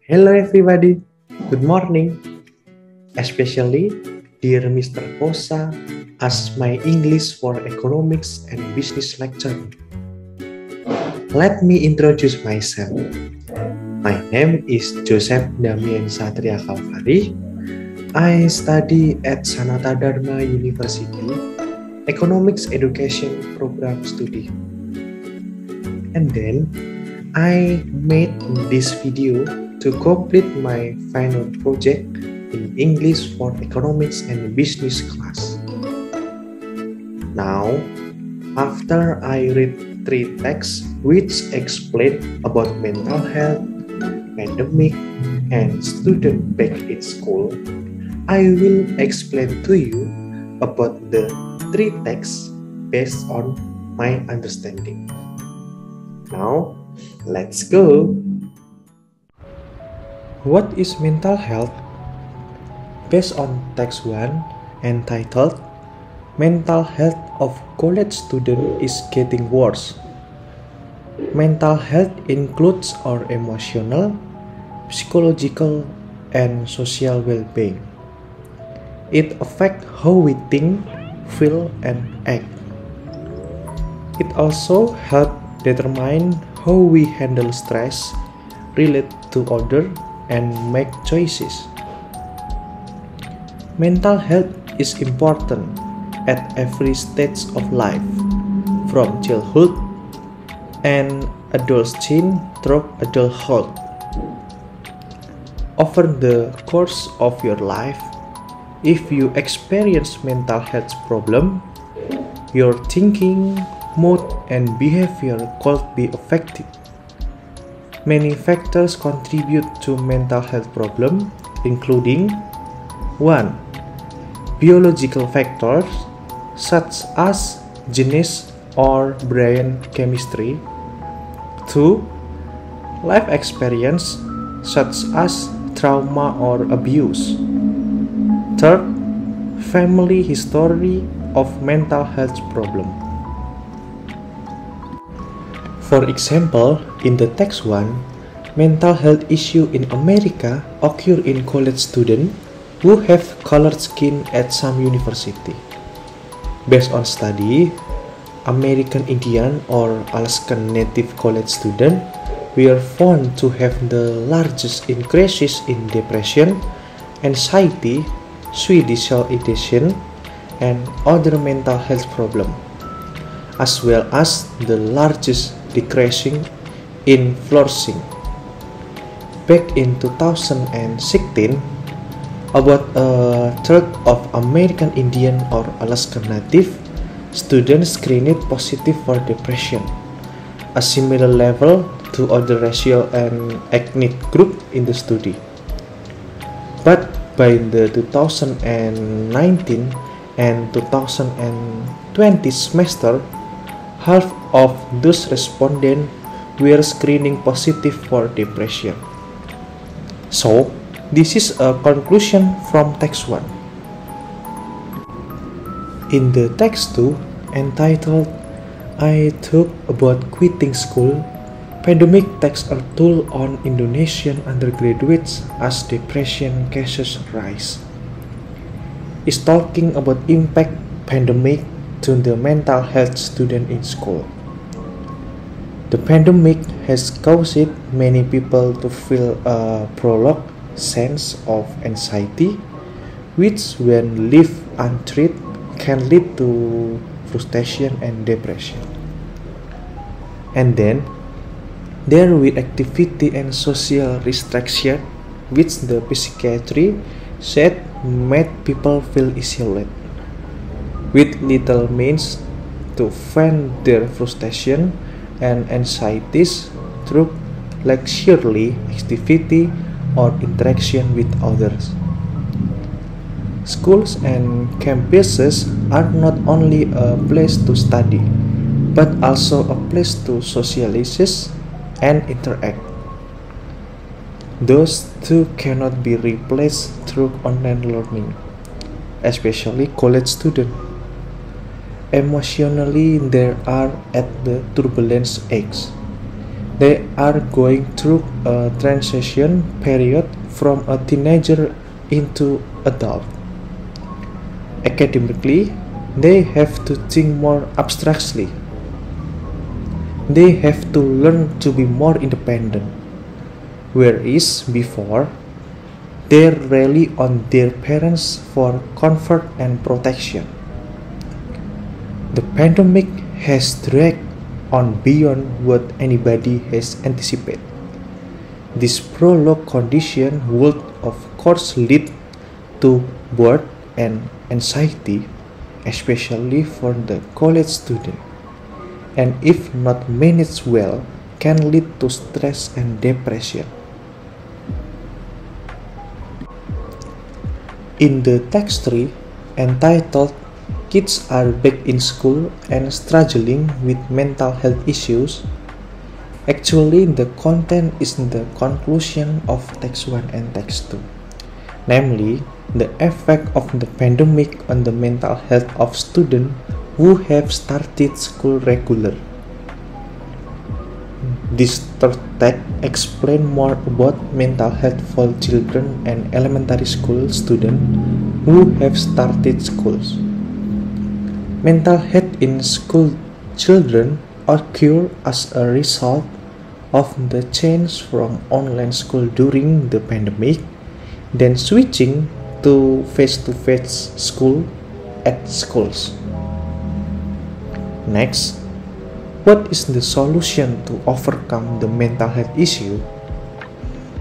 Hello everybody, good morning. Especially dear Mr. Kosa as my English for Economics and Business lecturer. Let me introduce myself. My name is Joseph Damien Satria Kalvari. I study at Sanata Dharma University, Economics Education Program Study. And then I made this video to complete my final project in English for Economics and Business class. Now, after I read 3 texts which explain about mental health, pandemic, and student back in school, I will explain to you about the 3 texts based on my understanding. Now, let's go! What is mental health? Based on text 1 entitled Mental Health of College Student is Getting Worse. Mental health includes our emotional, psychological, and social well-being. It affects how we think, feel, and act. It also helps determine how we handle stress, relate to others, and make choices. Mental health is important at every stage of life, from childhood and adolescence through adulthood. Over the course of your life, if you experience mental health problem, your thinking, mood, and behavior could be affected. Many factors contribute to mental health problem, including 1. Biological factors such as genes or brain chemistry. 2. Life experience such as trauma or abuse. 3. Family history of mental health problem. For example, in the text 1, mental health issue in America occur in college students who have colored skin at some university. Based on study, American Indian or Alaskan Native college students were found to have the largest increases in depression, anxiety, suicidal ideation, and other mental health problems, as well as the largest decreasing in flourishing. Back in 2016, about a third of American Indian or Alaskan Native students screened positive for depression, a similar level to other racial and ethnic groups in the study. But by the 2019 and 2020 semester, half of those respondents were screening positive for depression. So, this is a conclusion from text 1. In the text 2, entitled I Talk About Quitting School, pandemic takes a toll on Indonesian undergraduates as depression cases rise. Is talking about impact pandemic to the mental health student in school. The pandemic has caused many people to feel a prolonged sense of anxiety, which when left untreated can lead to frustration and depression. And then there were activity and social restriction, which the psychiatry said made people feel isolated, with little means to vent their frustration and anxieties through leisurely activity or interaction with others. Schools and campuses are not only a place to study, but also a place to socialize and interact. Those two cannot be replaced through online learning, especially college students. Emotionally, they are at the turbulence age. They are going through a transition period from a teenager into adult. Academically, they have to think more abstractly. They have to learn to be more independent, whereas before, they rely on their parents for comfort and protection. The pandemic has dragged on beyond what anybody has anticipated. This prolonged condition would of course lead to boredom and anxiety, especially for the college student, and if not managed well, can lead to stress and depression. In the text 3, entitled Kids Are Back in School and Struggling with Mental Health Issues, actually the content is the conclusion of text 1 and text 2, namely the effect of the pandemic on the mental health of students who have started school regular. This third text explains more about mental health for children and elementary school students who have started schools. Mental health in school children occur as a result of the change from online school during the pandemic, then switching to face-to-face school at schools. Next, what is the solution to overcome the mental health issue,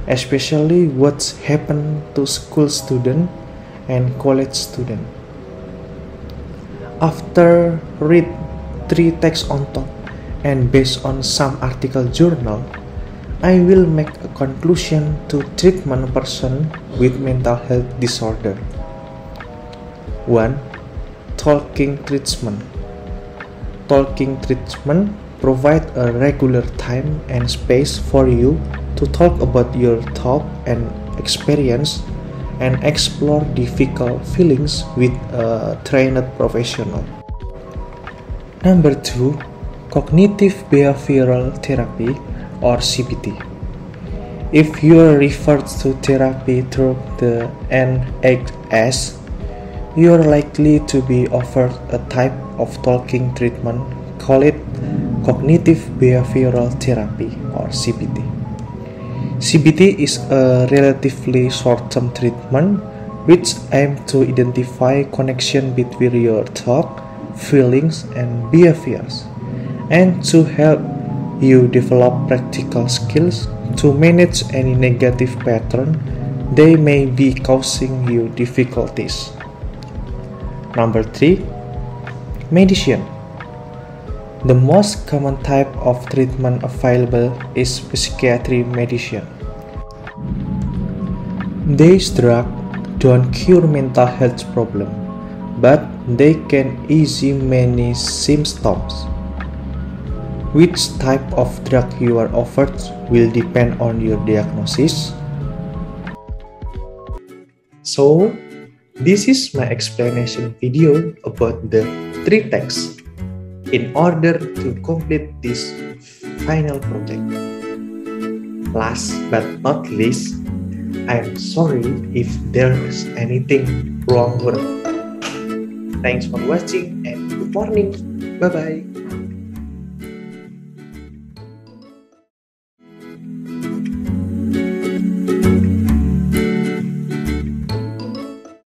especially what's happened to school students and college students? After read 3 texts on top and based on some article journal, I will make a conclusion to treatment person with mental health disorder. 1. Talking treatment. Talking treatment provide a regular time and space for you to talk about your thought and experience and explore difficult feelings with a trained professional. Number 2, cognitive behavioral therapy or CBT. If you are referred to therapy through the NHS, you are likely to be offered a type of talking treatment called cognitive behavioral therapy or CBT. CBT is a relatively short-term treatment which aims to identify connection between your thought, feelings, and behaviors, and to help you develop practical skills to manage any negative pattern they may be causing you difficulties. Number 3, medicine. The most common type of treatment available is psychiatry medicine. These drugs don't cure mental health problems, but they can ease many symptoms. Which type of drug you are offered will depend on your diagnosis. So, this is my explanation video about the 3 texts in order to complete this final project. Last but not least, I'm sorry if there is anything wrong with it. Thanks for watching and good morning. Bye bye.